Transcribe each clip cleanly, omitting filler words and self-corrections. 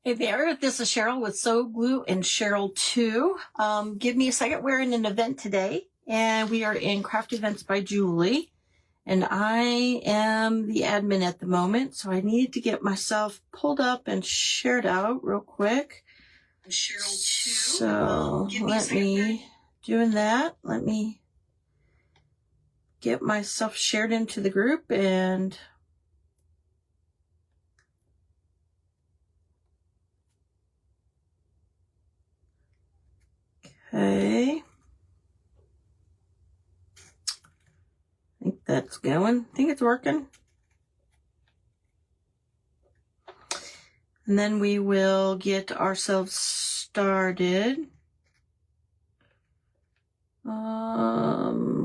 Hey there, this is Cheryl with Sew Glue and Cheryl 2. Give me a second. We're in an event today, and we are in Craft Events by Julie, and I am the admin at the moment, so I need to get myself pulled up and shared out real quick. Cheryl 2. So let me get myself shared into the group and okay. I think that's going. I think it's working. And then we will get ourselves started.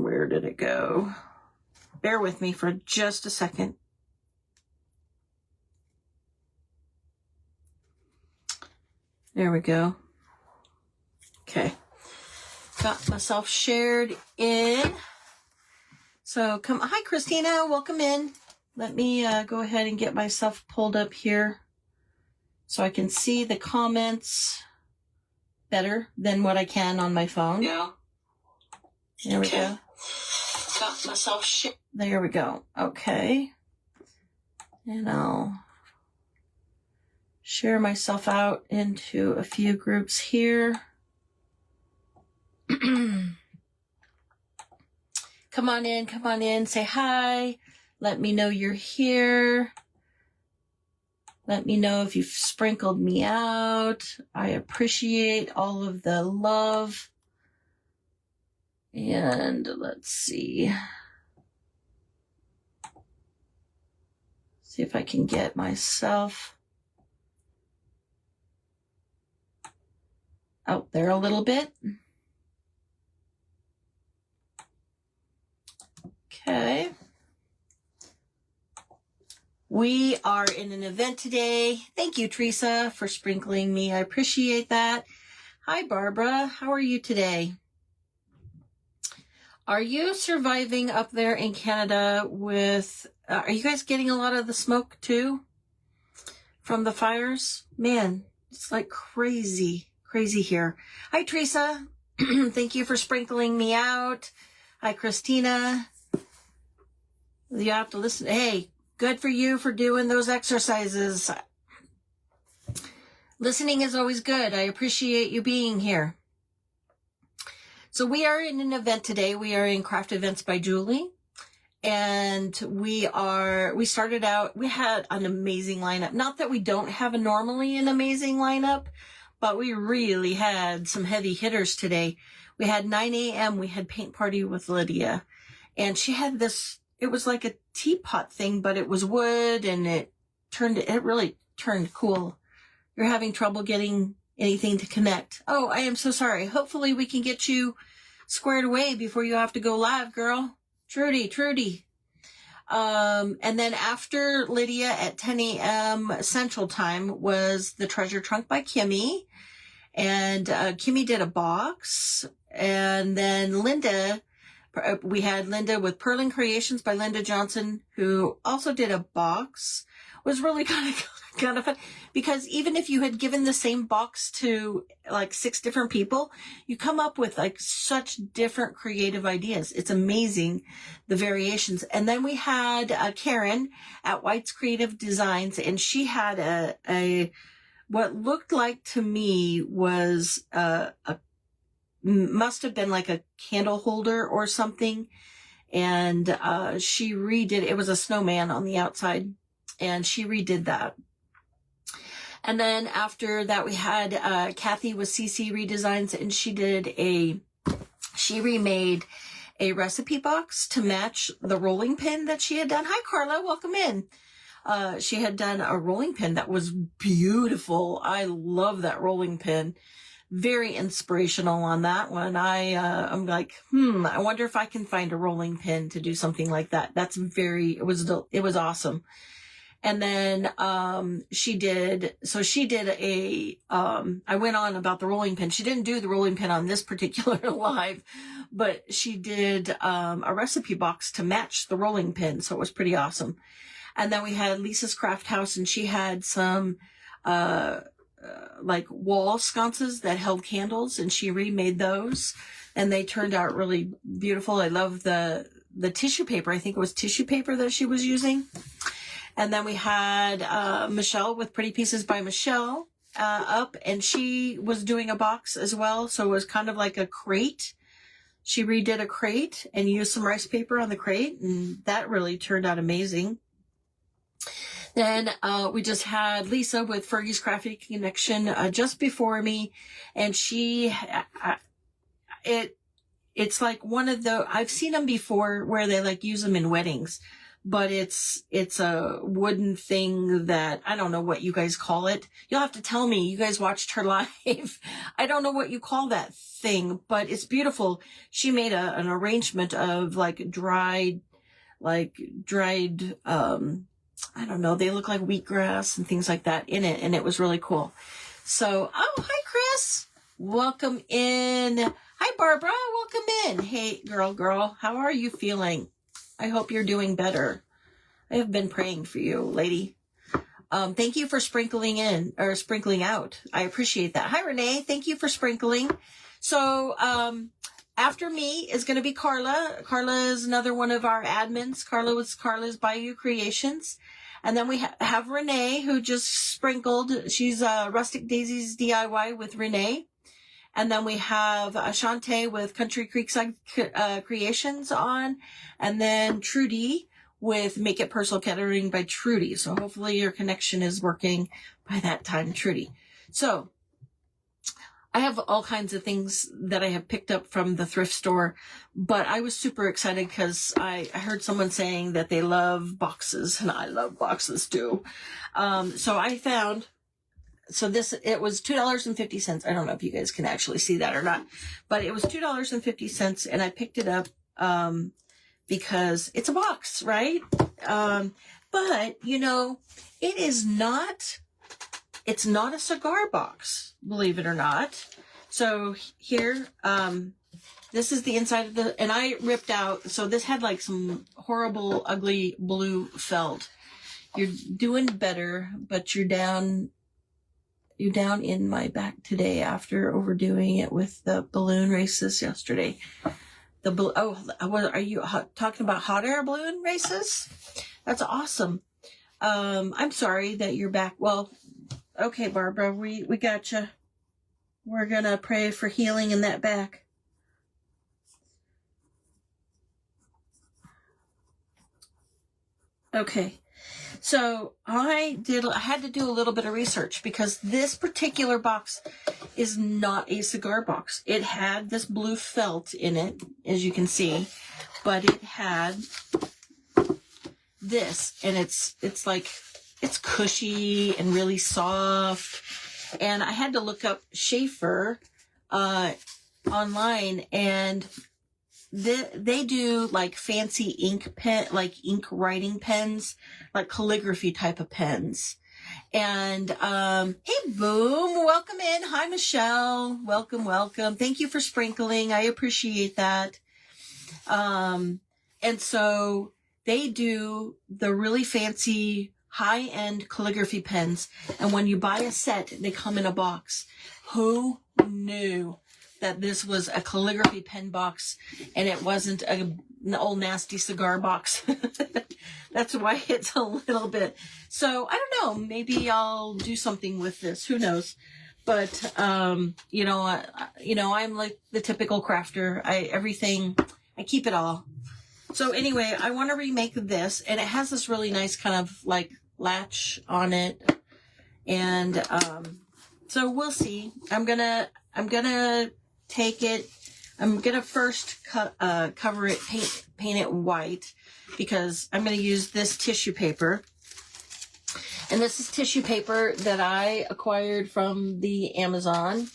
Where did it go? Bear with me for just a second. There we go. Okay. Got myself shared in. So hi Christina, welcome in. Let me go ahead and get myself pulled up here so I can see the comments better than what I can on my phone. Yeah. There we go. Got myself shared. There we go. Okay. And I'll share myself out into a few groups here. Come on in, say hi. Let me know you're here. Let me know if you've sprinkled me out. I appreciate all of the love. And let's see. See if I can get myself out there a little bit. Okay. We are in an event today. Thank you, Teresa, for sprinkling me. I appreciate that. Hi, Barbara. How are you today? Are you surviving up there in Canada with, are you guys getting a lot of the smoke too from the fires? Man, it's like crazy here. Hi, Teresa. Thank you for sprinkling me out. Hi, Christina. You have to listen. Hey, good for you for doing those exercises. Listening is always good. I appreciate you being here. So we are in an event today. We are in Craft Events by Julie. And we started out, we had an amazing lineup. Not that we don't have normally an amazing lineup, but we really had some heavy hitters today. We had 9 a.m. We had Paint Party with Lydia. And she had this, it was like a teapot thing, but it was wood and it really turned cool. You're having trouble getting anything to connect. Oh, I am so sorry. Hopefully we can get you squared away before you have to go live, girl. Trudy. And then after Lydia at 10 a.m. Central Time was the Treasure Trunk by Kimmy. And Kimmy did a box. And then Linda, we had Linda with Perlin Creations by Linda Johnson, who also did a box. It was really kind of fun because even if you had given the same box to like 6 different people, you come up with like such different creative ideas. It's amazing, the variations. And then we had Karen at White's Creative Designs, and she had a what looked like to me was must have been like a candle holder or something. And she redid, it was a snowman on the outside, and she redid that. And then after that, we had Kathy with CC Redesigns, and she remade a recipe box to match the rolling pin that she had done. Hi, Carla. Welcome in. She had done a rolling pin that was beautiful. I love that rolling pin. Very inspirational on that one. I'm like, I wonder if I can find a rolling pin to do something like that. It was awesome. And then, she did I went on about the rolling pin. She didn't do the rolling pin on this particular live, but she did, a recipe box to match the rolling pin. So it was pretty awesome. And then we had Lisa's Craft House, and she had some, like wall sconces that held candles, and she remade those, and they turned out really beautiful. I love the tissue paper. I think it was tissue paper that she was using. And then we had Michelle with Pretty Pieces by Michelle up, and she was doing a box as well. So it was kind of like a crate. She redid a crate and used some rice paper on the crate, and that really turned out amazing. Then we just had Lisa with Fergie's Crafty Connection just before me, and it's like one of the, I've seen them before where they like use them in weddings, but it's a wooden thing that I don't know what you guys call it. You'll have to tell me. You guys watched her live. I don't know what you call that thing, but it's beautiful. She made an arrangement of like dried, I don't know, they look like wheatgrass and things like that in it, and it was really cool. So, oh, hi, Chris. Welcome in. Hi, Barbara. Welcome in. Hey, girl, how are you feeling? I hope you're doing better. I have been praying for you, lady. Thank you for sprinkling out. I appreciate that. Hi, Renee. Thank you for sprinkling. So, after me is going to be Carla. Carla is another one of our admins. Carla was Carla's Bayou Creations. And then we have Renee, who just sprinkled. She's Rustic Daisies DIY with Renee. And then we have Ashante with Country Creekside Creations on. And then Trudy with Make It Personal Catering by Trudy. So hopefully your connection is working by that time, Trudy. So I have all kinds of things that I have picked up from the thrift store, but I was super excited because I heard someone saying that they love boxes, and I love boxes too. So I found, it was $2.50. I don't know if you guys can actually see that or not, but it was $2.50, and I picked it up because it's a box, right? But you know, it's not a cigar box, believe it or not. So here, this is the inside of and I ripped out, so this had like some horrible, ugly blue felt. You're doing better, but you're down in my back today after overdoing it with the balloon races yesterday. Are you talking about hot air balloon races? That's awesome. I'm sorry that you're back. Well, okay, Barbara, we gotcha. We're gonna pray for healing in that back. Okay. So I had to do a little bit of research because this particular box is not a cigar box. It had this blue felt in it, as you can see, but it had this, and it's cushy and really soft. And I had to look up Schaefer online, and they do like fancy ink writing pens, like calligraphy type of pens. And hey, Boom, welcome in. Hi, Michelle. Welcome. Thank you for sprinkling. I appreciate that. And so they do the really fancy high-end calligraphy pens, and when you buy a set, they come in a box. Who knew that this was a calligraphy pen box and it wasn't an old nasty cigar box? That's why it's a little bit. So I don't know, maybe I'll do something with this. Who knows? But I'm like the typical crafter. I keep it all. So anyway, I want to remake this, and it has this really nice kind of like latch on it. And so we'll see. I'm gonna take it. I'm gonna first cover it, paint it white, because I'm gonna use this tissue paper. And this is tissue paper that I acquired from the Amazon.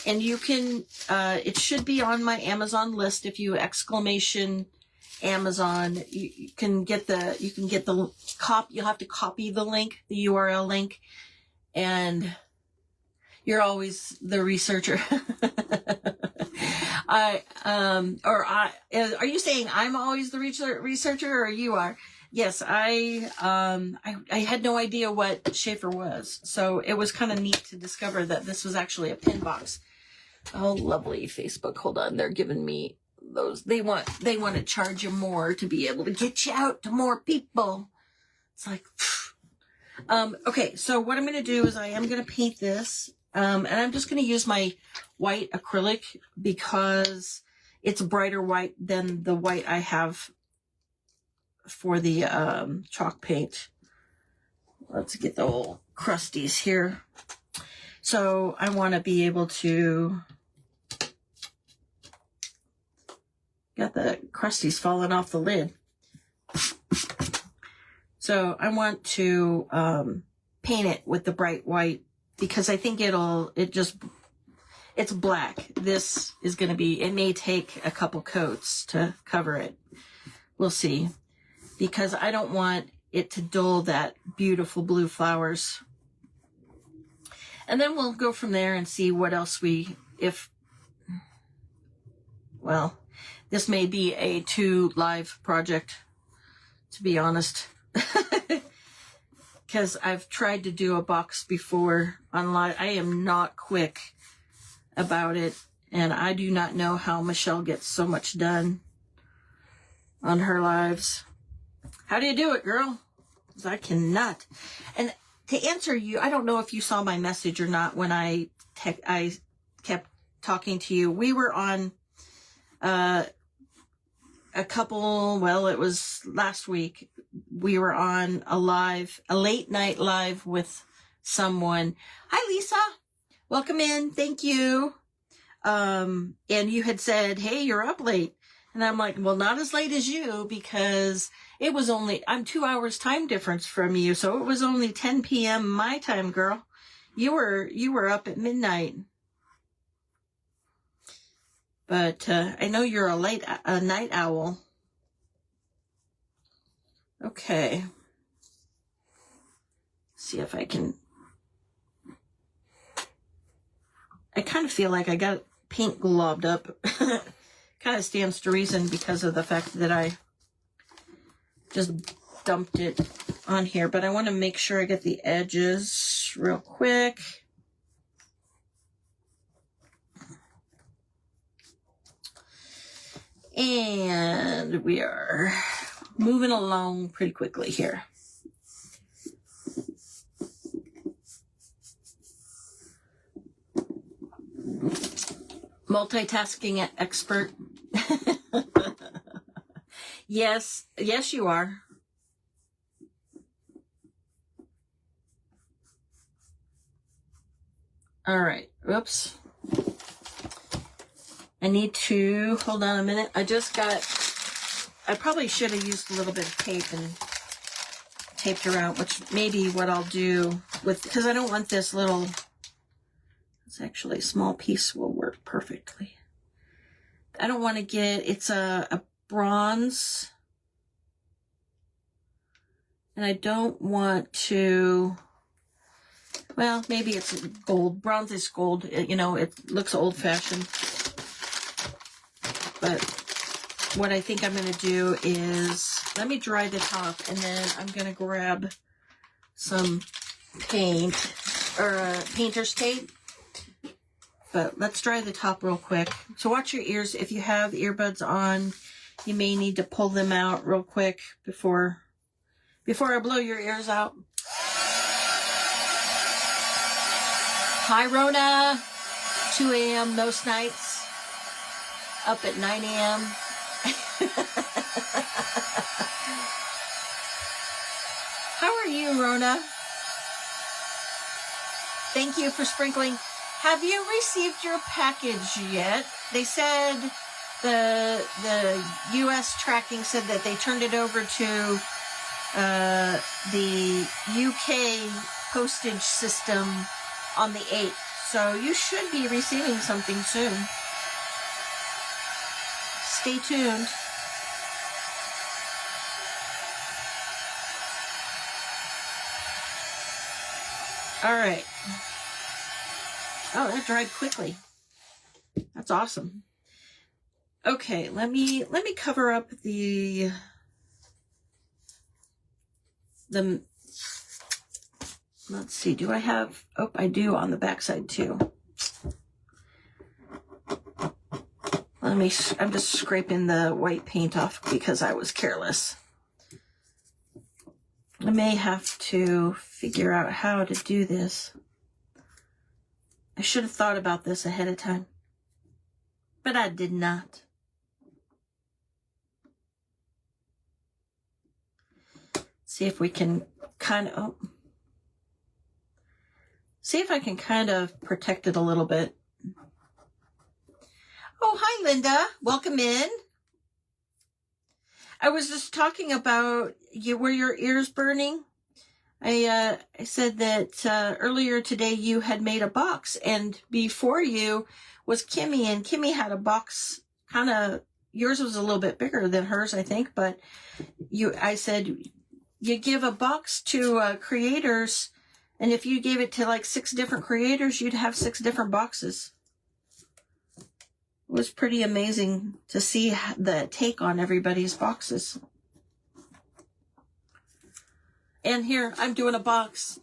And you can, it should be on my Amazon list. If you exclamation Amazon, you can get the you'll have to copy the link, the URL link, and you're always the researcher. Are you saying I'm always the researcher, or you are? yes, I had no idea what Schaefer was, so it was kind of neat to discover that this was actually a pin box. Oh, lovely Facebook. Hold on, they're giving me those. They want to charge you more to be able to get you out to more people. It's like, okay. So what I'm going to do is I am going to paint this, and I'm just going to use my white acrylic because it's brighter white than the white I have for the chalk paint. Let's get the old crusties here. So I want to be able to, got the crusties falling off the lid. So I want to paint it with the bright white because I think it's black. This is going to be, it may take a couple coats to cover it. We'll see. Because I don't want it to dull that beautiful blue flowers. And then we'll go from there and see what else well, this may be a 2 live project, to be honest. Because I've tried to do a box before on live. I am not quick about it. And I do not know how Michelle gets so much done on her lives. How do you do it, girl? Because I cannot. And to answer you, I don't know if you saw my message or not when I kept talking to you. We were on it was last week. We were on a late night live with someone. Hi, Lisa. Welcome in. Thank you. And you had said, hey, you're up late. And I'm like, well, not as late as you because I'm 2 hours time difference from you. So it was only 10 p.m. my time, girl. You were up at midnight. But I know you're a night owl. Okay. See if I can. I kind of feel like I got paint globbed up. Kind of stands to reason because of the fact that I just dumped it on here. But I want to make sure I get the edges real quick. And we are moving along pretty quickly here. Multitasking expert. Yes, you are. All right. Oops. I need to, hold on a minute. I probably should have used a little bit of tape and taped around, which may be what I'll do because I don't want this little, it's actually a small piece will work perfectly. I don't want to it's a bronze, and I don't want to, well, maybe it's gold. Bronze is gold. It looks old-fashioned. But what I think I'm going to do is, let me dry the top, and then I'm going to grab some paint, or painter's tape. But let's dry the top real quick. So watch your ears. If you have earbuds on, you may need to pull them out real quick before I blow your ears out. Hi, Rona. 2 a.m. most nights. Up at 9 a.m. How are you, Rona? Thank you for sprinkling. Have you received your package yet? They said the U.S. tracking said that they turned it over to the UK postage system on the 8th. So you should be receiving something soon. Stay tuned. All right. Oh, that dried quickly. That's awesome. Okay, let me cover up the let's see, do I have, oh, I do on the backside too. I'm just scraping the white paint off because I was careless. I may have to figure out how to do this. I should have thought about this ahead of time, but I did not. See if we can kind of, see if I can kind of protect it a little bit. Oh, hi, Linda. Welcome in. I was just talking about were your ears burning? I said that earlier today you had made a box, and before you was Kimmy, and Kimmy had a box kind of, yours was a little bit bigger than hers, I think, but I said you give a box to creators, and if you gave it to like 6 different creators, you'd have 6 different boxes. It was pretty amazing to see the take on everybody's boxes. And here, I'm doing a box,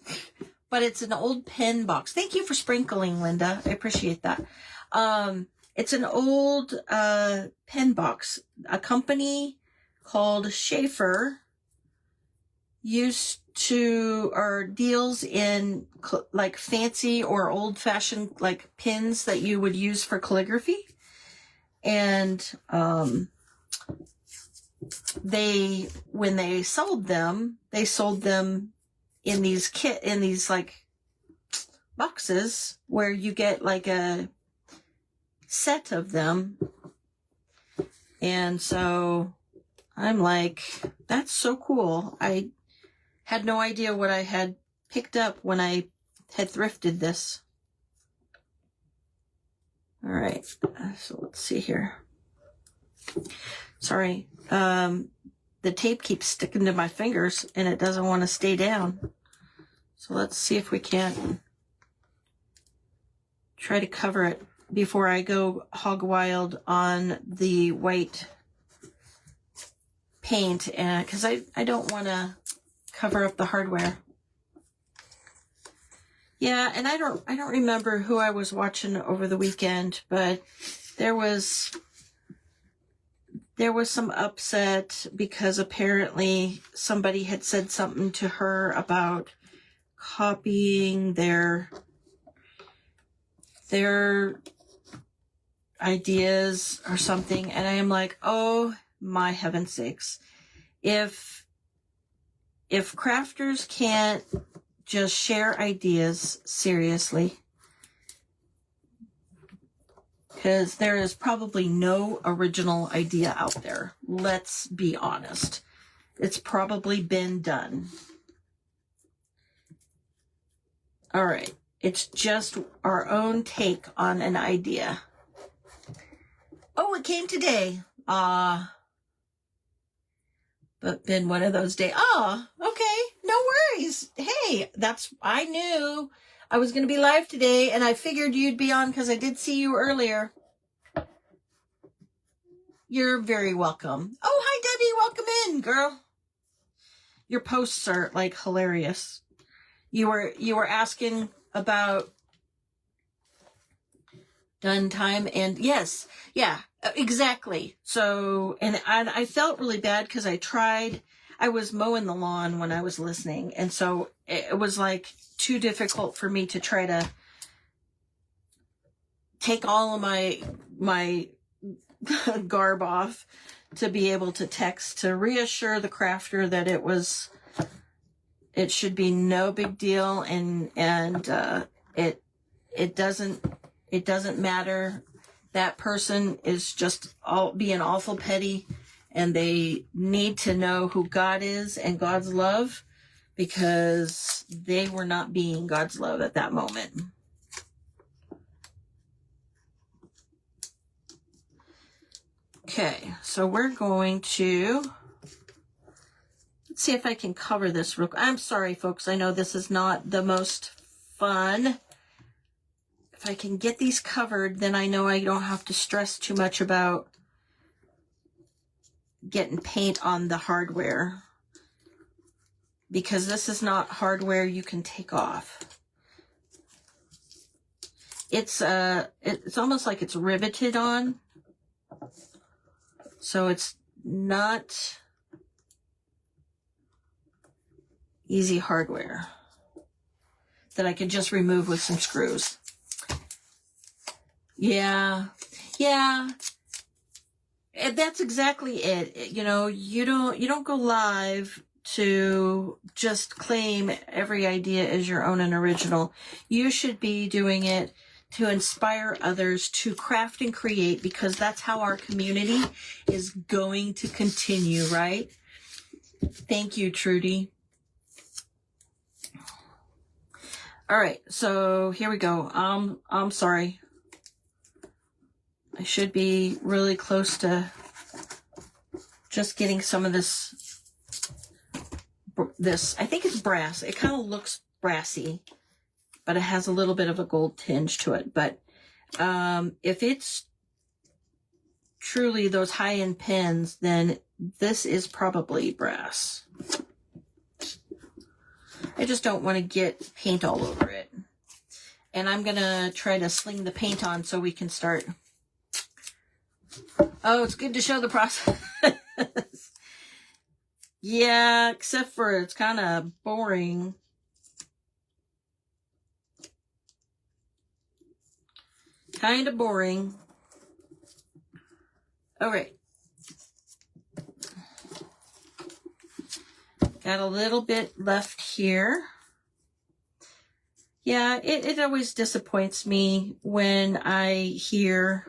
but it's an old pen box. Thank you for sprinkling, Linda. I appreciate that. It's an old pen box. A company called Schaefer used to, or deals in like fancy or old-fashioned like pens that you would use for calligraphy. And when they sold them in these like boxes where you get like a set of them. And so I'm like, that's so cool. I had no idea what I had picked up when I had thrifted this. All right, so let's see here. Sorry, the tape keeps sticking to my fingers and it doesn't want to stay down. So let's see if we can't try to cover it before I go hog wild on the white paint, and because I don't want to cover up the hardware. Yeah, and I don't remember who I was watching over the weekend, but there was some upset because apparently somebody had said something to her about copying their ideas or something, and I am like, oh my heaven's sakes. If crafters can't just share ideas seriously, because there is probably no original idea out there. Let's be honest. It's probably been done. All right. It's just our own take on an idea. Oh, it came today. But been one of those days. Oh, okay. No worries. Hey, I knew I was going to be live today, and I figured you'd be on because I did see you earlier. You're very welcome. Oh, hi, Debbie. Welcome in, girl. Your posts are like hilarious. You were asking about done time, and yes, yeah, exactly. So, and I felt really bad because I was mowing the lawn when I was listening, and so it was like too difficult for me to try to take all of my garb off to be able to text to reassure the crafter that it should be no big deal, and it doesn't matter. That person is just being awful petty, and they need to know who God is and God's love, because they were not being God's love at that moment. Okay, so we're going to, let's see if I can cover this real quick. I'm sorry, folks. I know this is not the most fun. If I can get these covered, then I know I don't have to stress too much about getting paint on the hardware. because this is not hardware you can take off. It's almost like it's riveted on, so it's not easy hardware that I could just remove with some screws. Yeah, and that's exactly it. You know, you don't go live to just claim every idea as your own and original. You should be doing it to inspire others to craft and create, because that's how our community is going to continue, right? Thank you, Trudy. All right, so here we go. I'm sorry. I should be really close to just getting some of this, I think it's brass. It kind of looks brassy, but it has a little bit of a gold tinge to it. But if it's truly those high-end pins, then this is probably brass. I just don't want to get paint all over it. And I'm going to try to sling the paint on so we can start. Oh, it's good to show the process. Yeah, except for it's kind of boring. Kind of boring. All right. Got a little bit left here. Yeah, it always disappoints me when I hear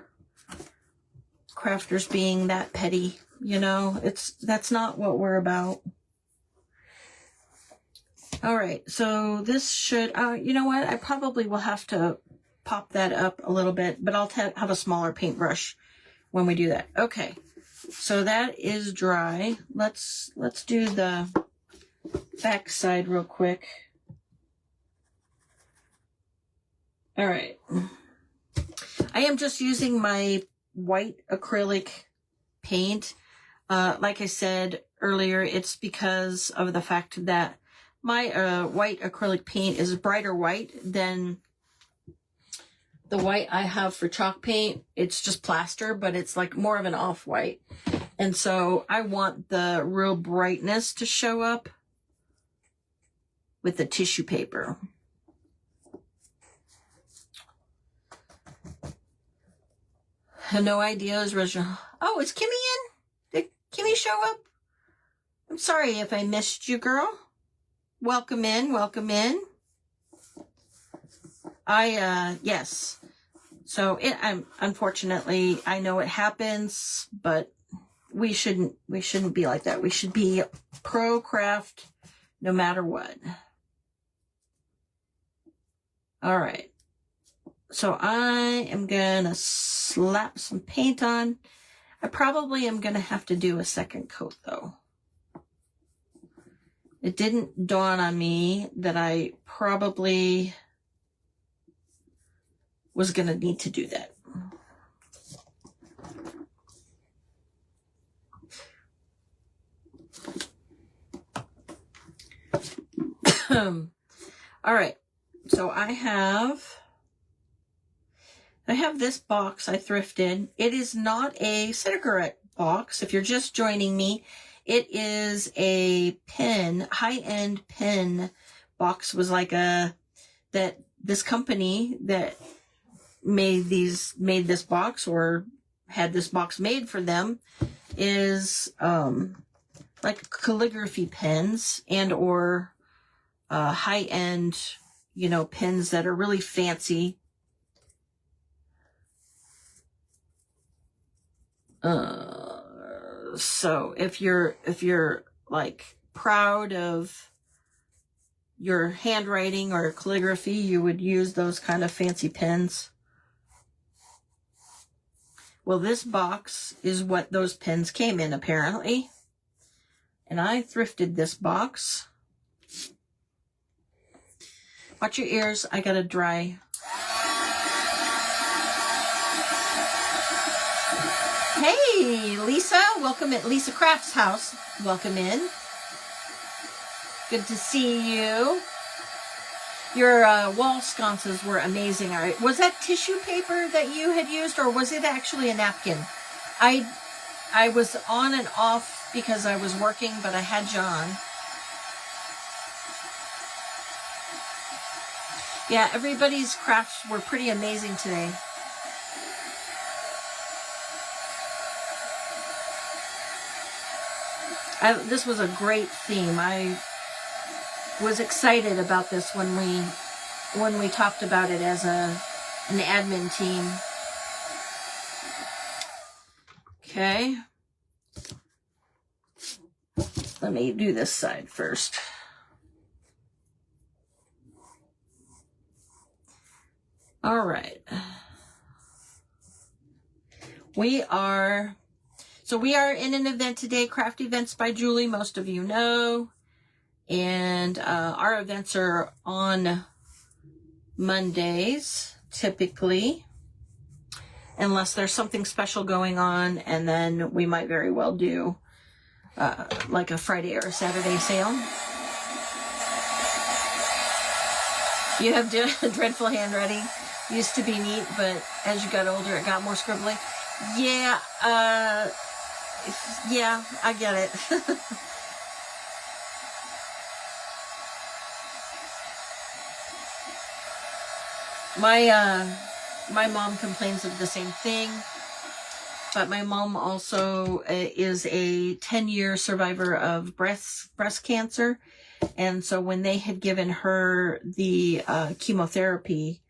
crafters being that petty. You know, that's not what we're about. All right, so this should, you know what? I probably will have to pop that up a little bit, but I'll have a smaller paintbrush when we do that. Okay, so that is dry. Let's do the back side real quick. All right. I am just using my white acrylic paint. Like I said earlier, it's because of the fact that my white acrylic paint is brighter white than the white I have for chalk paint. It's just plaster, but it's like more of an off-white. And so I want the real brightness to show up with the tissue paper. No ideas, original. Oh, is Kimmy in? Did Kimmy show up? I'm sorry if I missed you, girl. Welcome in, welcome in. Yes. So unfortunately, I know it happens, but we shouldn't be like that. We should be pro craft no matter what. All right. So I am gonna slap some paint on. I probably am gonna have to do a second coat though. It didn't dawn on me that I probably was gonna need to do that. All right, so I have this box I thrifted. It is not a cigarette box. If you're just joining me, it is a pen, high-end pen box. Was like this company that made this box or had this box made for them is like calligraphy pens and or high-end, pens that are really fancy. So if you're like proud of your handwriting or calligraphy, you would use those kind of fancy pens. Well, this box is what those pens came in, apparently. And I thrifted this box. Watch your ears. I got to dry. Hey, Lisa. Welcome at Lisa Crafts House. Welcome in. Good to see you. Your wall sconces were amazing. All right. Was that tissue paper that you had used, or was it actually a napkin? I was on and off because I was working, but I had John. Yeah, everybody's crafts were pretty amazing today. This was a great theme. I was excited about this when we talked about it as an admin team. Okay. Let me do this side first. All right. We are in an event today, Craft Events by Julie, most of you know. And our events are on Mondays, typically, unless there's something special going on, and then we might very well do like a Friday or a Saturday sale. You have dreadful handwriting. Used to be neat, but as you got older, it got more scribbly. Yeah, yeah, I get it. My mom complains of the same thing, but my mom also is a 10-year survivor of breast cancer, and so when they had given her the chemotherapy,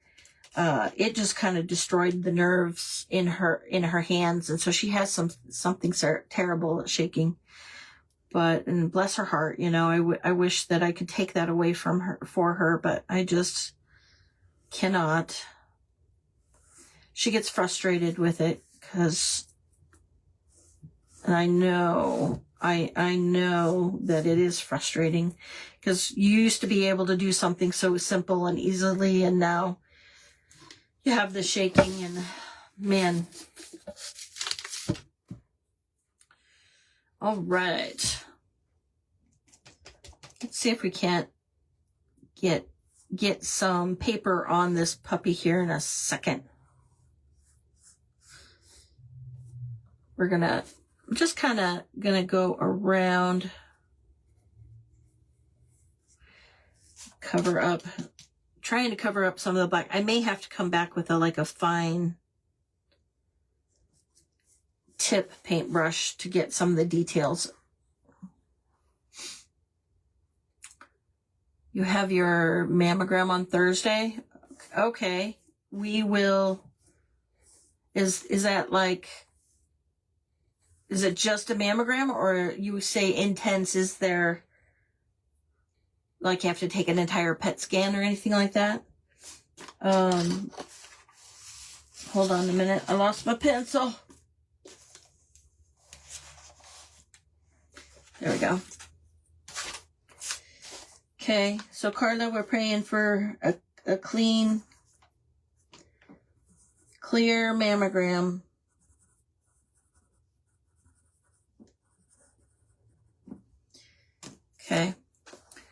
it just kind of destroyed the nerves in her hands, and so she has something terrible shaking. But, and bless her heart, you know, I wish that I could take that away from her for her, but I just cannot. She gets frustrated with it because, and I know that it is frustrating because you used to be able to do something so simple and easily, and now you have the shaking, and man. All right. Let's see if we can't get some paper on this puppy here in a second. I'm just kind of gonna go around, trying to cover up some of the black. I may have to come back with a fine tip paintbrush to get some of the details. You have your mammogram on Thursday? Okay. We will. Is that is it just a mammogram, or you say intense? Is there, you have to take an entire PET scan or anything like that? Hold on a minute. I lost my pencil. There we go. Okay, so Carla, we're praying for a clear mammogram. Okay.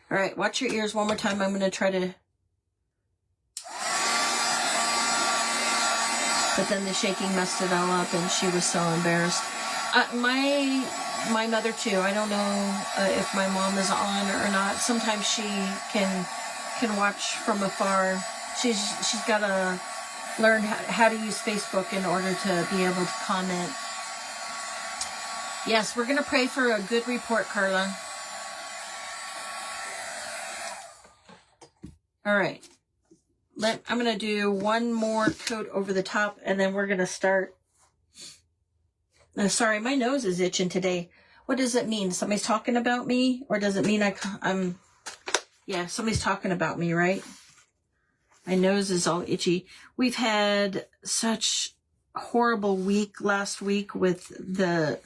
All right, watch your ears one more time. I'm going to try to... But then the shaking messed it all up, and she was so embarrassed. My mother too. I don't know if my mom is on or not. Sometimes she can watch from afar. She's got to learn how to use Facebook in order to be able to comment. Yes, we're going to pray for a good report, Carla. All right. I'm going to do one more coat over the top, and then we're going to start. Sorry, my nose is itching today. What does it mean? Somebody's talking about me? Or does it mean I'm... Yeah, somebody's talking about me, right? My nose is all itchy. We've had such a horrible week last week with the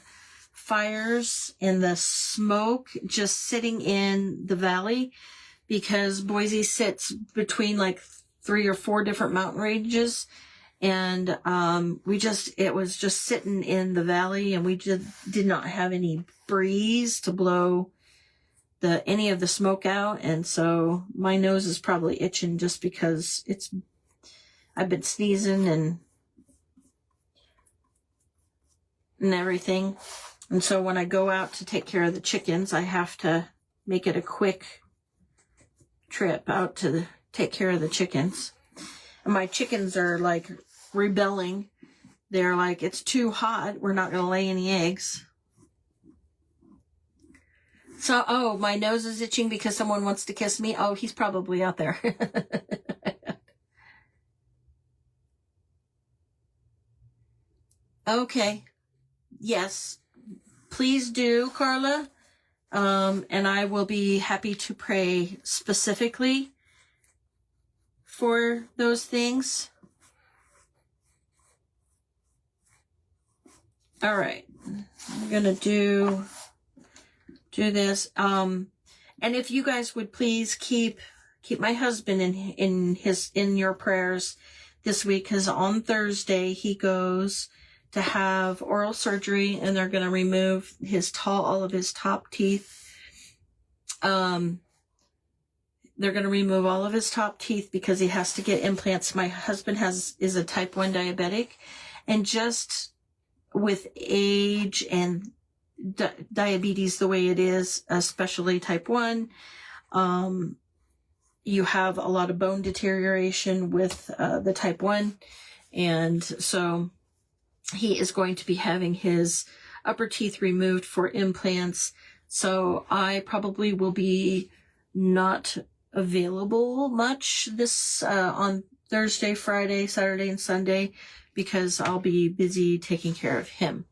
fires and the smoke just sitting in the valley, because Boise sits between 3 or 4 different mountain ranges. And it was just sitting in the valley, and we just did not have any breeze to blow any of the smoke out, and so my nose is probably itching just because I've been sneezing and everything. And so when I go out to take care of the chickens, I have to make it a quick trip out to take care of the chickens. And my chickens are like rebelling. They're like, it's too hot. We're not going to lay any eggs. So, oh, my nose is itching because someone wants to kiss me. Oh, he's probably out there. Okay. Yes. Please do, Carla. And I will be happy to pray specifically for those things. All right. I'm going to do this. And if you guys would please keep my husband in your prayers this week, because on Thursday he goes to have oral surgery, and they're going to remove all of his top teeth. They're going to remove all of his top teeth because he has to get implants. My husband is a type 1 diabetic, and just with age and diabetes the way it is, especially type 1, you have a lot of bone deterioration with the type 1, and so he is going to be having his upper teeth removed for implants. So I probably will be not available much this on Thursday, Friday, Saturday, and Sunday, because I'll be busy taking care of him.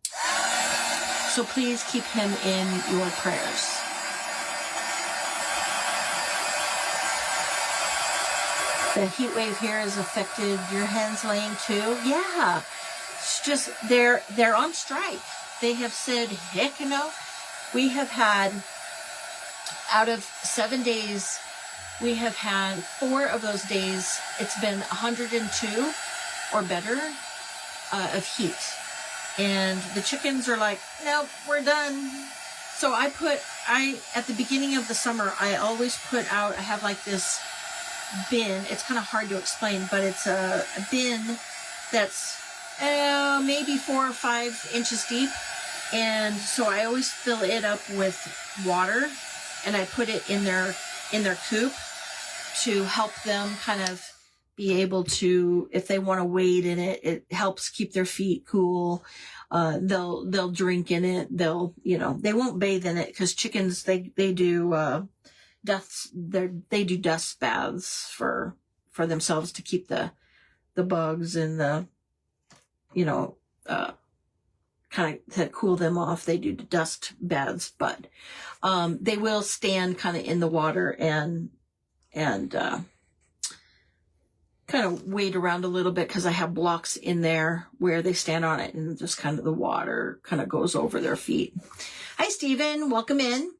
So please keep him in your prayers. The heat wave here has affected your hens laying too. Yeah. It's just, they're on strike. They have said, heck no. We have had, out of 7 days, we have had 4 of those days, it's been 102 or better of heat. And the chickens are like, nope, we're done. So at the beginning of the summer, I always put out, I have like this bin. It's kind of hard to explain, but it's a bin that's maybe 4 or 5 inches deep. And so I always fill it up with water, and I put it in their coop to help them kind of be able to, if they want to wade in it, it helps keep their feet cool. They'll drink in it. They won't bathe in it, because chickens, they do dust baths for themselves to keep the bugs and the, kind of to cool them off. They do dust baths, but they will stand kind of in the water and kind of wade around a little bit, because I have blocks in there where they stand on it, and just kind of the water kind of goes over their feet. Hi, Stephen. Welcome in.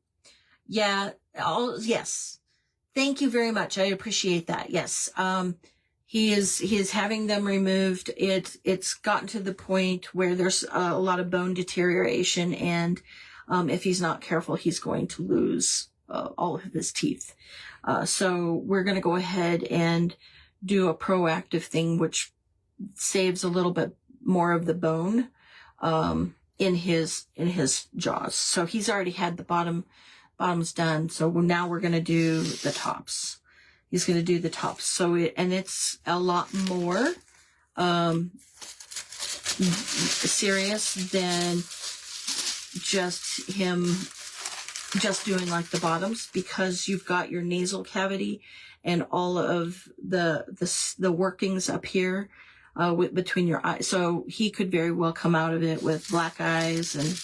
Yeah. Yes. Thank you very much. I appreciate that. Yes. He is having them removed. It's gotten to the point where there's a lot of bone deterioration, and if he's not careful, he's going to lose all of his teeth. So we're going to go ahead and do a proactive thing, which saves a little bit more of the bone in his jaws. So he's already had the bottoms done. So now we're going to do the tops. He's going to do the tops. So it's a lot more serious than just him just doing like the bottoms, because you've got your nasal cavity and all of the workings up here between your eyes. So he could very well come out of it with black eyes and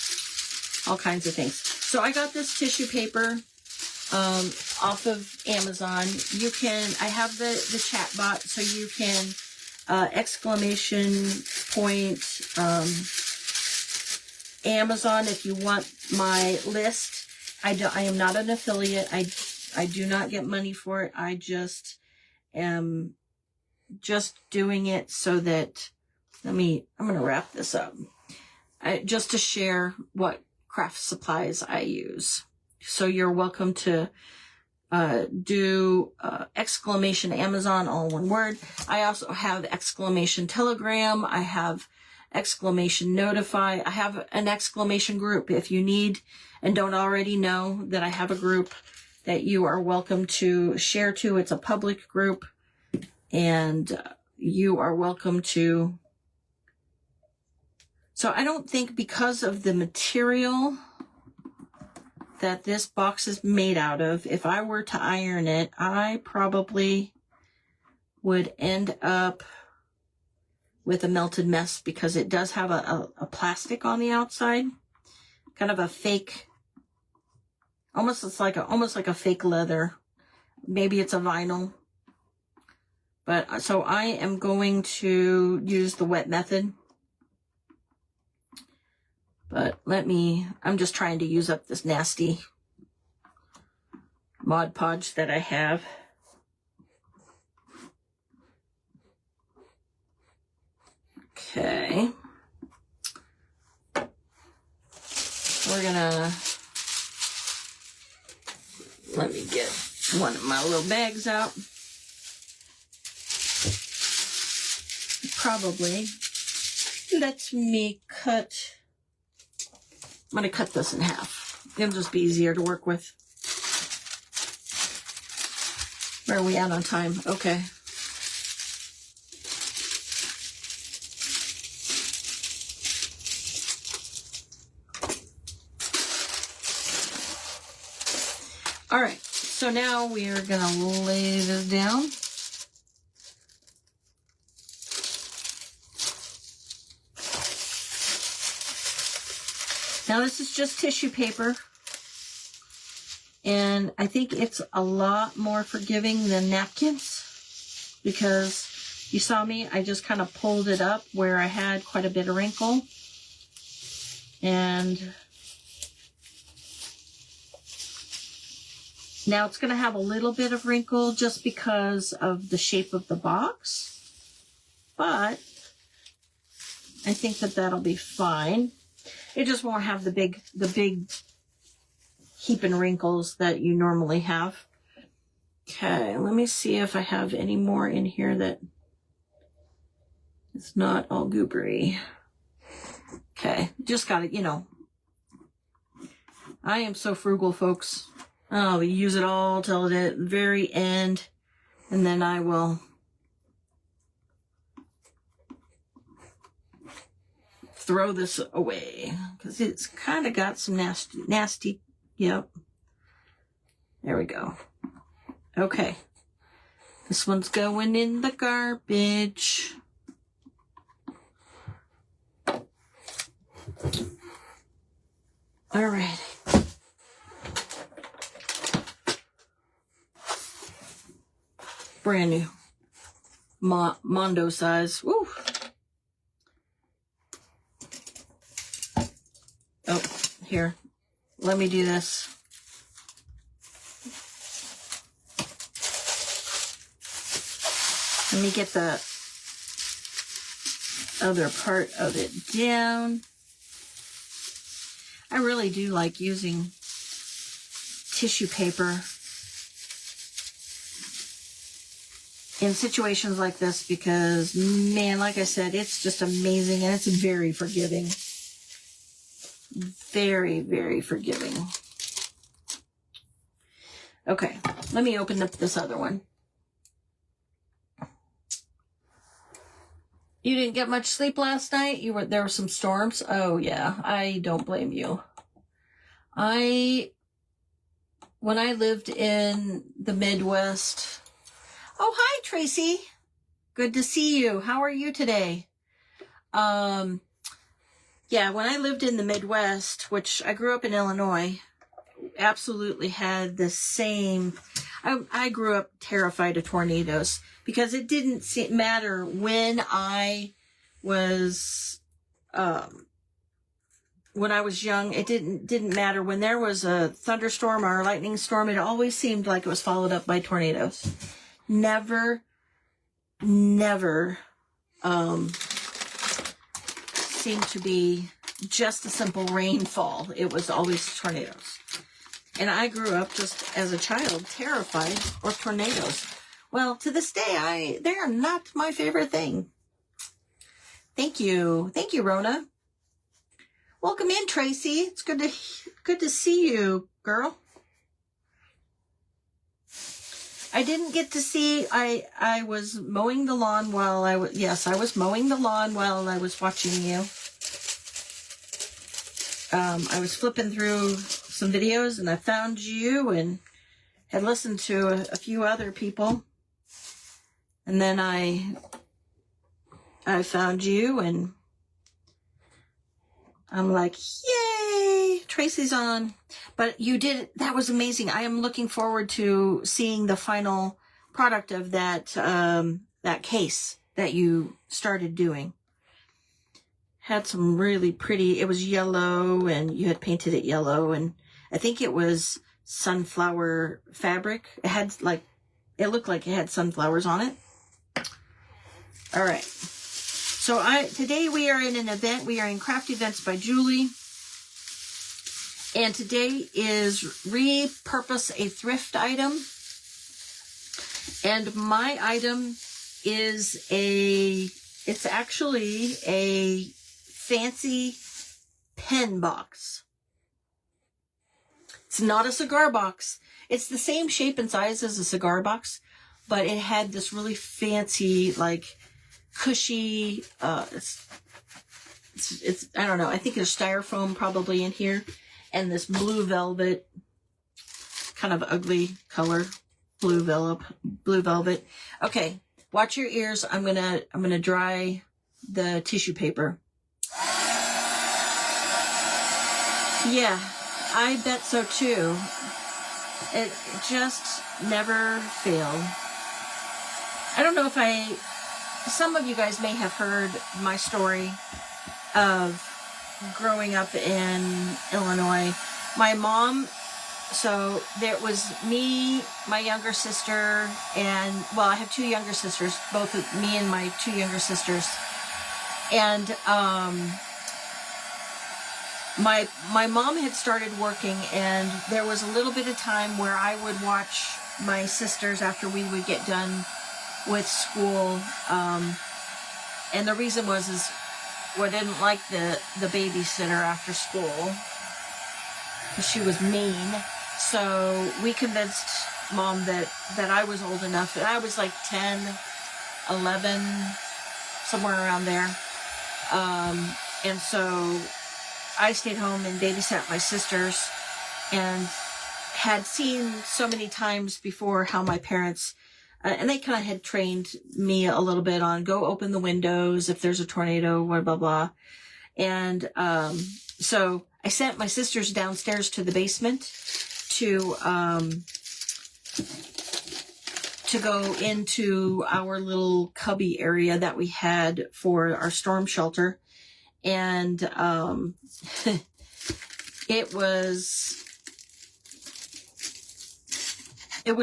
all kinds of things. So I got this tissue paper off of Amazon. I have the chat bot, so you can exclamation point Amazon if you want my list. I am not an affiliate. I do not get money for it. I just am just doing it so that, I'm going to wrap this up. Just to share what craft supplies I use. So you're welcome to do exclamation Amazon, all one word. I also have exclamation Telegram. I have exclamation Notify. I have an exclamation group. If you need and don't already know that I have a group that you are welcome to share to. It's a public group, and you are welcome to. So I don't think, because of the material that this box is made out of, if I were to iron it, I probably would end up with a melted mess, because it does have a plastic on the outside, kind of a fake, almost like a fake leather. Maybe it's a vinyl. But so I am going to use the wet method. But I'm just trying to use up this nasty Mod Podge that I have. Okay. We're gonna, let me get one of my little bags out. Probably lets me cut. I'm going to cut this in half. It'll just be easier to work with. Where are we at on time? Okay. All right. So now we are going to lay this down. Now this is just tissue paper, and I think it's a lot more forgiving than napkins, because you saw me, I just kind of pulled it up where I had quite a bit of wrinkle, and now it's going to have a little bit of wrinkle just because of the shape of the box, but I think that that'll be fine. It just won't have the big heaping wrinkles that you normally have. Okay, let me see if I have any more in here that it's not all goobery. Okay, just got it, you know. I am so frugal, folks. I'll use it all till the very end, and then I will throw this away, because it's kind of got some nasty, yep. There we go. Okay. This one's going in the garbage. All right. Brand new. Mondo size. Woo. Oh, here. Let me do this. Let me get the other part of it down. I really do like using tissue paper in situations like this, because, man, like I said, it's just amazing, and it's very forgiving. Very, very forgiving. Okay, let me open up this other one. You didn't get much sleep last night? There were some storms? Oh yeah, I don't blame you. When I lived in the Midwest. Oh, hi Tracy. Good to see you. How are you today? Yeah, when I lived in the Midwest, which I grew up in Illinois, absolutely had the same. I grew up terrified of tornadoes, because it didn't matter when I was young. It didn't matter when there was a thunderstorm or a lightning storm. It always seemed like it was followed up by tornadoes. Never seemed to be just a simple rainfall. It was always tornadoes. And I grew up just as a child terrified of tornadoes. Well, to this day, they are not my favorite thing. Thank you. Thank you, Rona. Welcome in, Tracy. It's good to see you, girl. I didn't get to see, I was mowing the lawn while I was mowing the lawn while I was watching you. I was flipping through some videos and I found you and had listened to a few other people. And then I found you and I'm like, yay, Tracy's on. But you did, that was amazing. I am looking forward to seeing the final product of that, that case that you started doing. Had some really pretty, it was yellow and you had painted it yellow and I think it was sunflower fabric. It had it looked like it had sunflowers on it. All right. So today we are in an event. We are in Craft Events by Julie. And today is Repurpose a Thrift Item. And my item is it's actually a fancy pen box. It's not a cigar box. It's the same shape and size as a cigar box, but it had this really fancy, cushy, it's I don't know, I think there's styrofoam probably in here, and this blue velvet, kind of ugly color, blue velvet. Okay, watch your ears. I'm gonna dry the tissue paper. Yeah, I bet so too. It just never failed. I don't know if some of you guys may have heard my story of growing up in Illinois. My mom, so there was me, my younger sister, and, well, I have two younger sisters, both of me and my two younger sisters. And my mom had started working, and there was a little bit of time where I would watch my sisters after we would get done with school. And the reason was I didn't like the babysitter after school because she was mean. So we convinced Mom that I was old enough, and I was like 10, 11, somewhere around there. And so I stayed home and babysat my sisters, and had seen so many times before how my parents, and they kind of had trained me a little bit on go open the windows if there's a tornado, blah, blah, blah. And so I sent my sisters downstairs to the basement to go into our little cubby area that we had for our storm shelter. And it was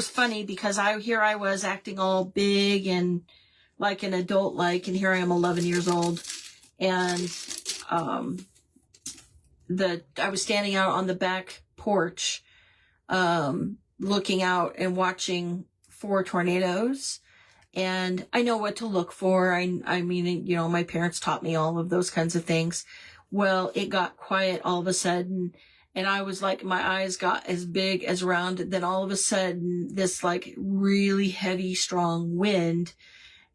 funny because here I was acting all big and like an adult, and here I am 11 years old. And I was standing out on the back porch, looking out and watching for tornadoes. And I know what to look for. I mean, my parents taught me all of those kinds of things. Well, it got quiet all of a sudden, and I was like, my eyes got as big as round. Then all of a sudden, this really heavy, strong wind,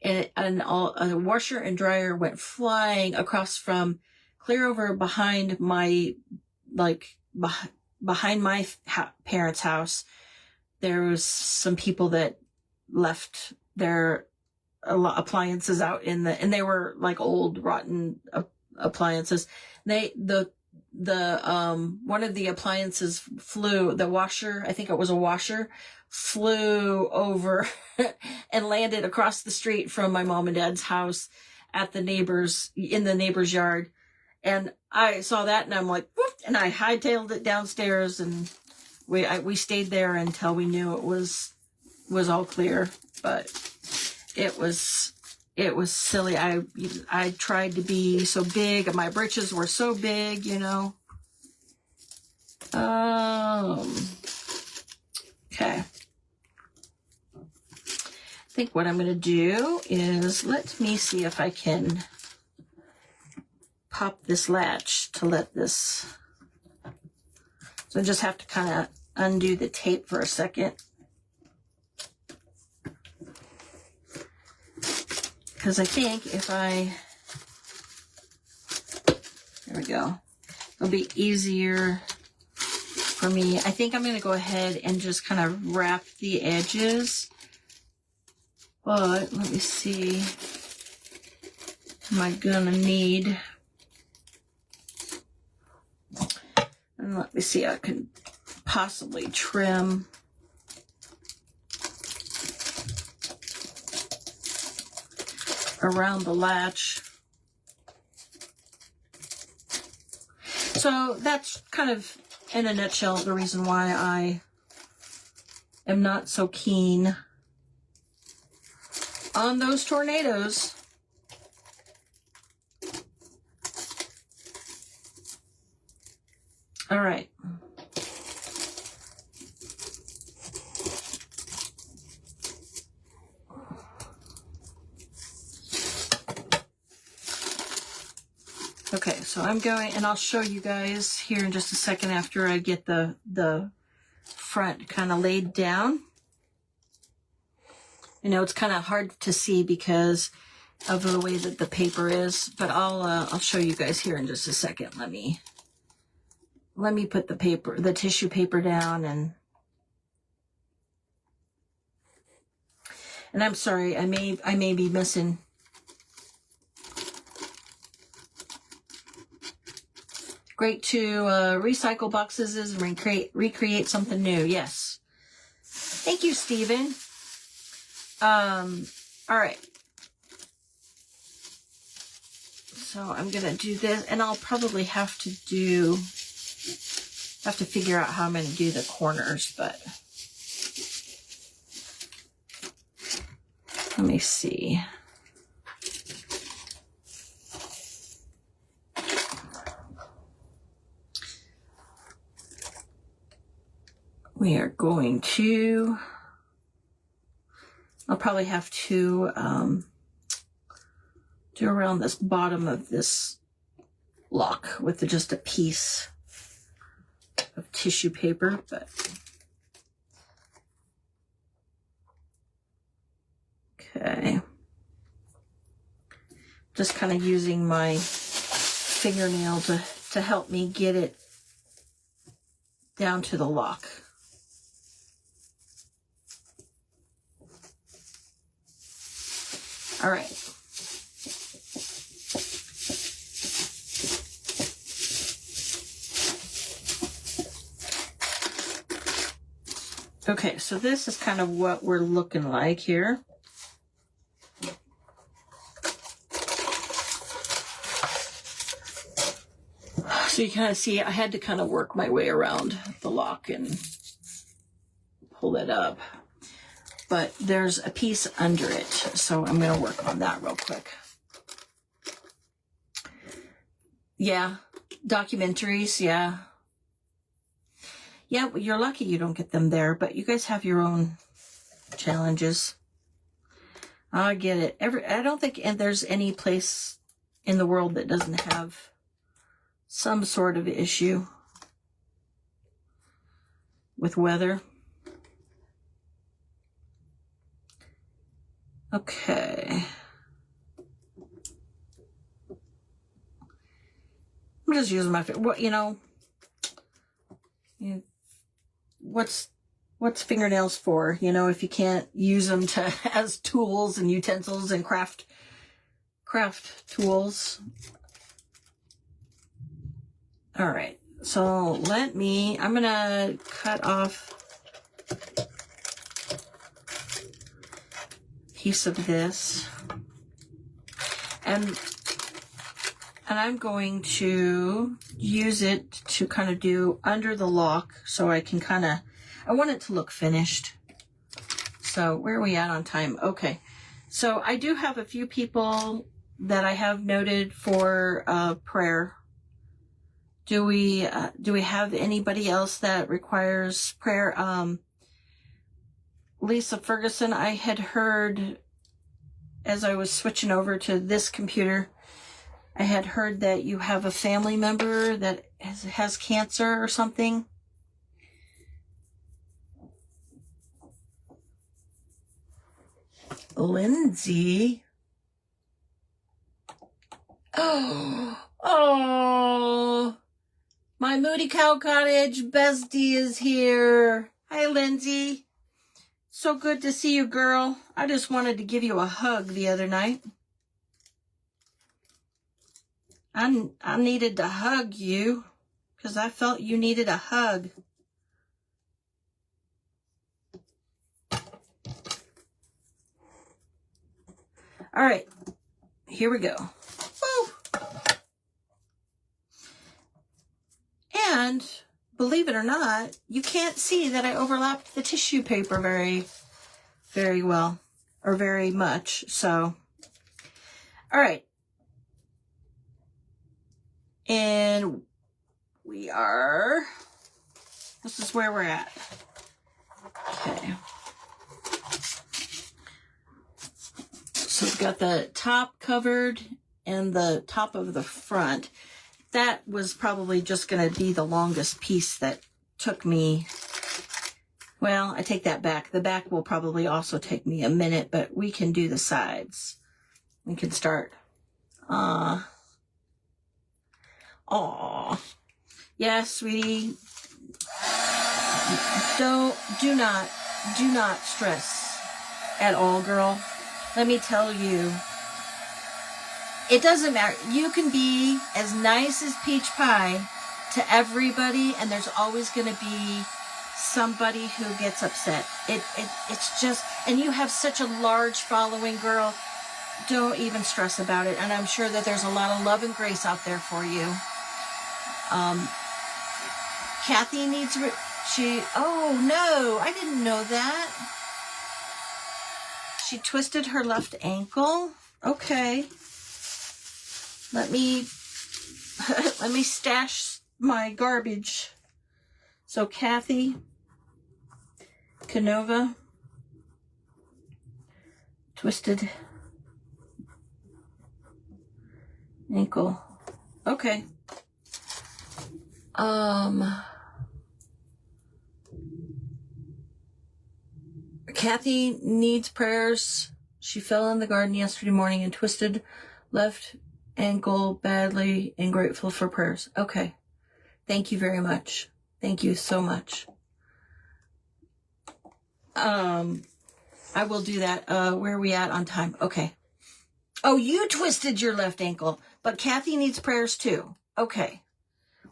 and a washer and dryer went flying across from clear over behind my, behind my parents' house. There was some people that left their appliances out and they were old rotten appliances. The one of the appliances flew, the washer, I think it was a washer, flew over and landed across the street from my mom and dad's house in the neighbor's yard. And I saw that and I'm like, whoop, and I hightailed it downstairs, and we stayed there until we knew it was all clear. But it was silly. I tried to be so big, and my britches were so big, Okay. I think what I'm going to do is, let me see if I can pop this latch to let this, so I just have to kind of undo the tape for a second. Because I think if I, there we go, it'll be easier for me. I think I'm going to go ahead and just kind of wrap the edges. But let me see, am I going to need, and let me see, I can possibly trim around the latch. So that's kind of, in a nutshell, the reason why I am not so keen on those tornadoes. All right. Okay, so I'm going, and I'll show you guys here in just a second after I get the front kind of laid down. You know, it's kind of hard to see because of the way that the paper is, but I'll show you guys here in just a second. Let me put the tissue paper down, and I'm sorry, I may be missing. Great to recycle boxes and recreate something new. Yes. Thank you, Stephen. All right. So I'm going to do this, and I'll probably have to figure out how I'm going to do the corners, but let me see. We are going to, I'll probably have to do around this bottom of this lock with just a piece of tissue paper, but okay. Just kind of using my fingernail to help me get it down to the lock. All right. Okay, so this is kind of what we're looking like here. So you kind of see, I had to kind of work my way around the lock and pull it up. But there's a piece under it, so I'm going to work on that real quick. Yeah, documentaries, yeah. Yeah, you're lucky you don't get them there, but you guys have your own challenges. I get it. I don't think there's any place in the world that doesn't have some sort of issue with weather. Okay. I'm just using my, what's fingernails for? You know, if you can't use them as tools and utensils and craft tools. All right. So I'm going to cut off piece of this, and I'm going to use it to kind of do under the lock, so I can I want it to look finished. So where are we at on time? Okay, so I do have a few people that I have noted for prayer Do we have anybody else that requires prayer? Lisa Ferguson, I had heard as I was switching over to this computer, I had heard that you have a family member that has cancer or something. Lindsay. Oh, my Moody Cow Cottage bestie is here. Hi, Lindsay. So good to see you, girl. I just wanted to give you a hug the other night. I needed to hug you because I felt you needed a hug. All right, here we go. Woo. And believe it or not, you can't see that I overlapped the tissue paper very well, or very much. So, all right. And this is where we're at. Okay. So we've got the top covered and the top of the front. That was probably just going to be the longest piece that took me. Well, I take that back. The back will probably also take me a minute, but we can do the sides. We can start. Aw. Yeah, sweetie. Do not stress at all, girl. Let me tell you, it doesn't matter. You can be as nice as peach pie to everybody, and there's always going to be somebody who gets upset. It's just, and you have such a large following, girl. Don't even stress about it. And I'm sure that there's a lot of love and grace out there for you. Kathy needs, oh no, I didn't know that. She twisted her left ankle. Okay. Let me stash my garbage. So Kathy Canova, twisted ankle. Okay. Kathy needs prayers. She fell in the garden yesterday morning and twisted left ankle badly and grateful for prayers. Okay. Thank you very much. Thank you so much. I will do that. Where are we at on time? Okay. Oh, you twisted your left ankle, but Kathy needs prayers too. Okay.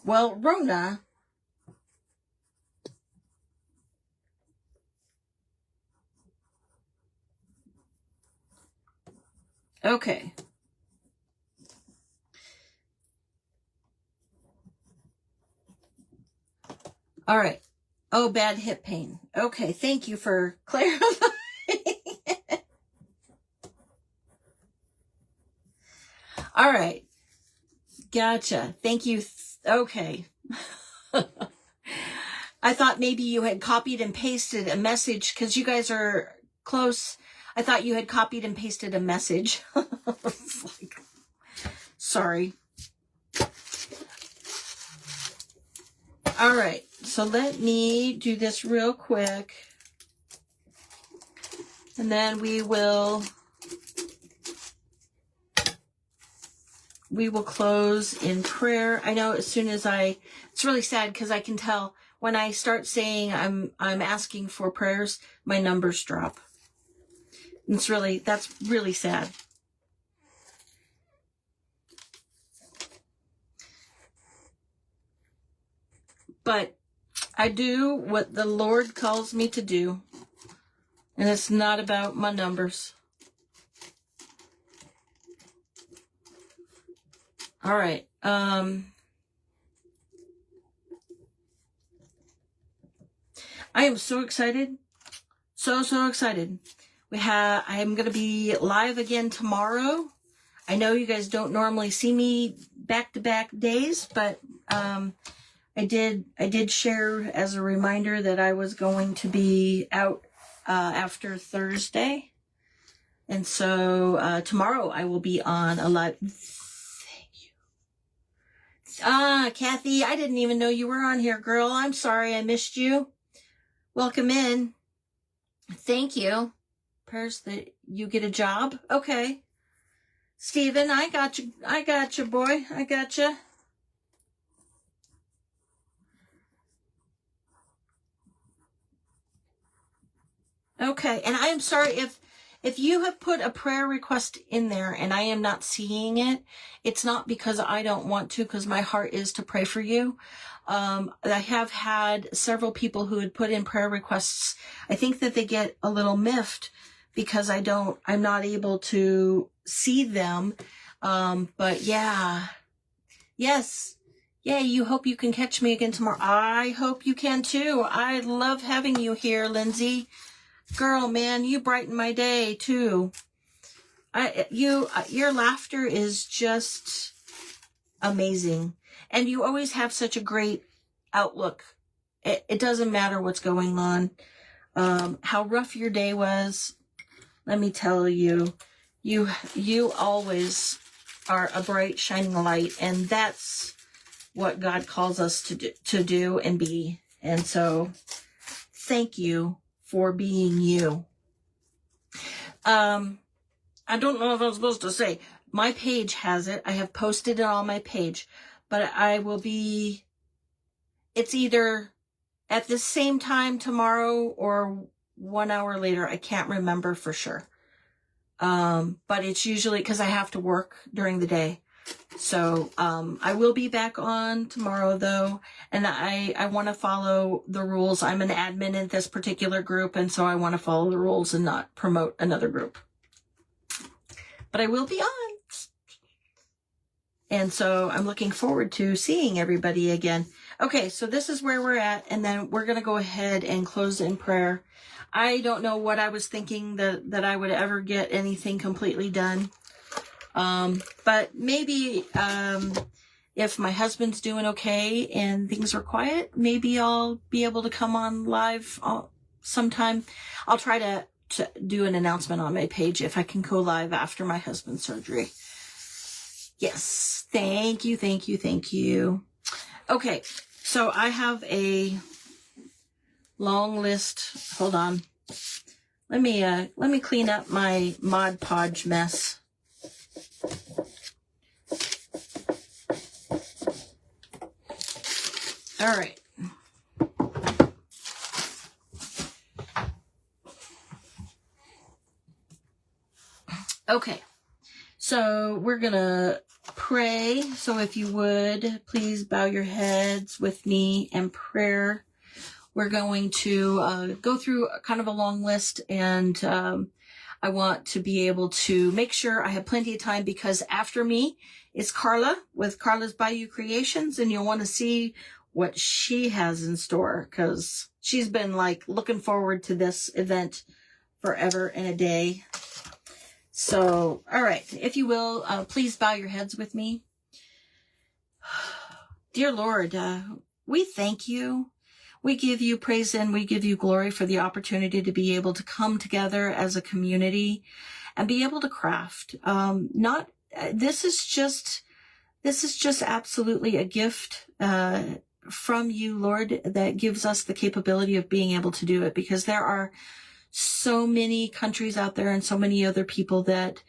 Well, Rona. Okay. All right. Oh, bad hip pain. Okay. Thank you for clarifying. All right. Gotcha. Thank you. Okay. I thought maybe you had copied and pasted a message because you guys are close. I thought you had copied and pasted a message. Sorry. All right. So let me do this real quick. And then we will close in prayer. I know as soon as it's really sad because I can tell when I start saying I'm asking for prayers, my numbers drop. That's really sad. But I do what the Lord calls me to do. And it's not about my numbers. All right. I am so excited. So excited. I'm going to be live again tomorrow. I know you guys don't normally see me back-to-back days, but I did share as a reminder that I was going to be out after Thursday. And so tomorrow I will be on a live. Thank you. Kathy, I didn't even know you were on here, girl. I'm sorry I missed you. Welcome in. Thank you. Prayers that you get a job. Okay. Steven, I got you. I got you, boy. I got you. Okay. And I am sorry if you have put a prayer request in there and I am not seeing it, it's not because I don't want to, because my heart is to pray for you. I have had several people who had put in prayer requests. I think that they get a little miffed because I'm not able to see them. But yeah, yes. Yay, you hope you can catch me again tomorrow. I hope you can too. I love having you here, Lindsay. Girl, man, you brighten my day too. Your laughter is just amazing. And you always have such a great outlook. It doesn't matter what's going on. How rough your day was, let me tell you, you always are a bright, shining light. And that's what God calls us to do and be. And so thank you for being you. I don't know if I'm supposed to say. My page has it. I have posted it on my page. But it's either at the same time tomorrow or 1 hour later. I can't remember for sure. But it's usually because I have to work during the day. So I will be back on tomorrow though. And I want to follow the rules. I'm an admin in this particular group. And so I want to follow the rules and not promote another group. But I will be on. And so I'm looking forward to seeing everybody again. Okay, so this is where we're at. And then we're going to go ahead and close in prayer. I don't know what I was thinking that I would ever get anything completely done. But maybe if my husband's doing okay and things are quiet, maybe I'll be able to come on live sometime. I'll try to do an announcement on my page if I can go live after my husband's surgery. Yes. Thank you. Thank you. Thank you. Okay. So I have a long list. Hold on. Let me clean up my Mod Podge mess. All right. Okay. So we're going to pray. So if you would, please bow your heads with me in prayer. We're going to go through kind of a long list, and I want to be able to make sure I have plenty of time, because after me is Carla with Carla's Bayou Creations, and you'll want to see what she has in store, because she's been like looking forward to this event forever and a day. So, all right, if you will, please bow your heads with me. Dear Lord, we thank you. We give you praise and we give you glory for the opportunity to be able to come together as a community and be able to craft. This is just absolutely a gift from you, Lord, that gives us the capability of being able to do it, because there are so many countries out there and so many other people that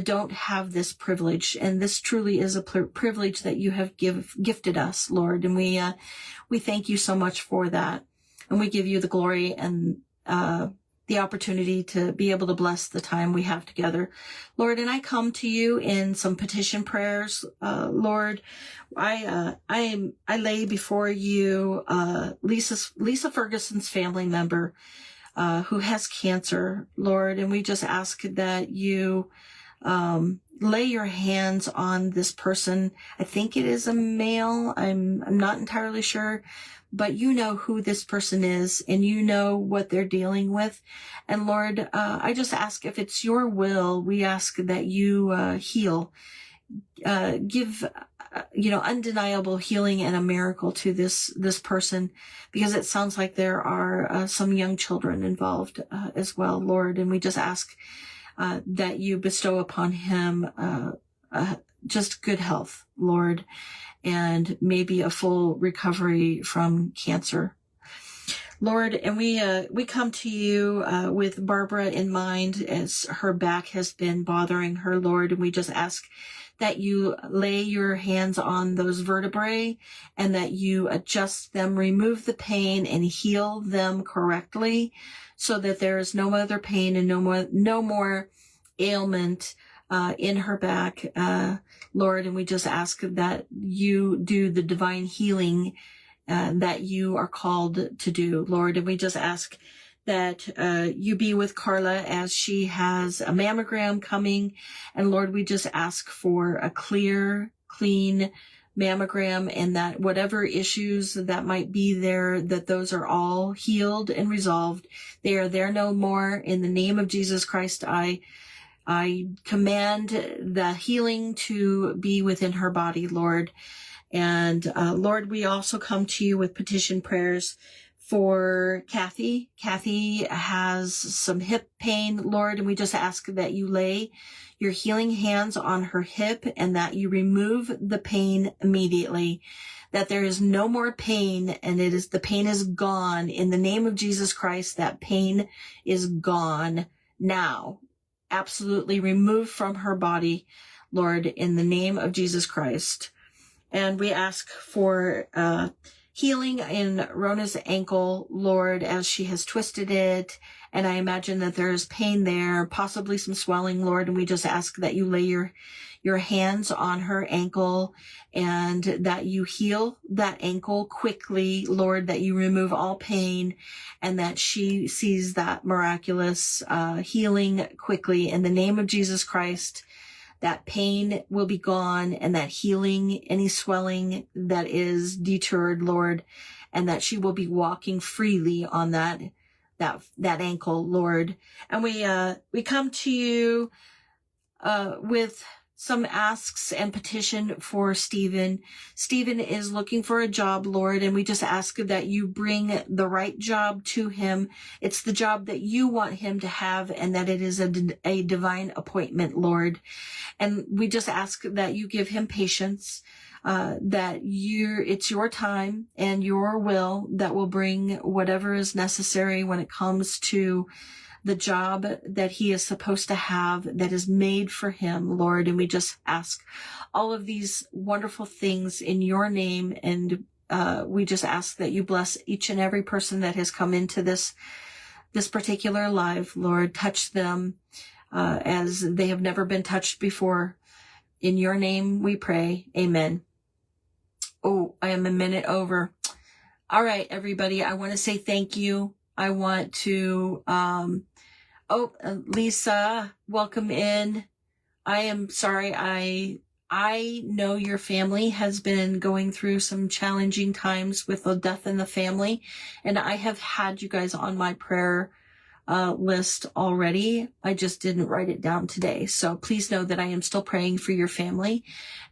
don't have this privilege. And this truly is a privilege that you have gifted us, Lord. And we thank you so much for that. And we give you the glory and the opportunity to be able to bless the time we have together, Lord. And I come to you in some petition prayers, Lord. I lay before you Lisa Ferguson's family member, who has cancer, Lord, and we just ask that you lay your hands on this person. I think it is a male. I'm not entirely sure, but you know who this person is and you know what they're dealing with. And Lord, I just ask, if it's your will, we ask that you heal, give undeniable healing and a miracle to this person, because it sounds like there are some young children involved as well, Lord. And we just ask that you bestow upon him just good health, Lord, and maybe a full recovery from cancer, Lord. And we come to you with Barbara in mind, as her back has been bothering her, Lord. And we just ask that you lay your hands on those vertebrae and that you adjust them, remove the pain, and heal them correctly, so that there is no other pain and no more ailment in her back, Lord. And we just ask that you do the divine healing that you are called to do, Lord. And we just ask that you be with Carla as she has a mammogram coming. And Lord, we just ask for a clear, clean mammogram, and that whatever issues that might be there, that those are all healed and resolved. They are there no more. In the name of Jesus Christ, I command the healing to be within her body, Lord. And Lord, we also come to you with petition prayers for Kathy. Kathy has some hip pain, Lord, and we just ask that you lay your healing hands on her hip and that you remove the pain immediately, that there is no more pain, and the pain is gone. In the name of Jesus Christ, that pain is gone now. Absolutely removed from her body, Lord, in the name of Jesus Christ. And we ask for healing in Rona's ankle, Lord, as she has twisted it. And I imagine that there is pain there, possibly some swelling, Lord. And we just ask that you lay your hands on her ankle and that you heal that ankle quickly, Lord, that you remove all pain and that she sees that miraculous healing quickly. In the name of Jesus Christ, that pain will be gone, and that healing, any swelling that is deterred, Lord, and that she will be walking freely on that ankle, Lord. And we come to you with some asks and petition for Stephen. Stephen is looking for a job, Lord, and we just ask that you bring the right job to him. It's the job that you want him to have, and that it is a divine appointment, Lord. And we just ask that you give him patience, that it's your time and your will that will bring whatever is necessary when it comes to the job that he is supposed to have, that is made for him, Lord. And we just ask all of these wonderful things in your name. And we just ask that you bless each and every person that has come into this particular live, Lord. Touch them as they have never been touched before. In your name we pray. Amen. Oh, I am a minute over. All right, everybody. I want to say thank you. I want to, Lisa, welcome in. I am sorry. I know your family has been going through some challenging times with the death in the family, and I have had you guys on my prayer list already. I just didn't write it down today. So please know that I am still praying for your family.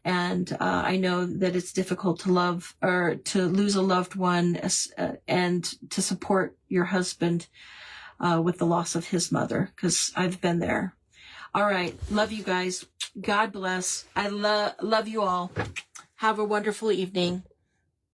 And I know that it's difficult to love or to lose a loved one and to support your husband with the loss of his mother, because I've been there. All right. Love you guys. God bless. I love you all. Have a wonderful evening.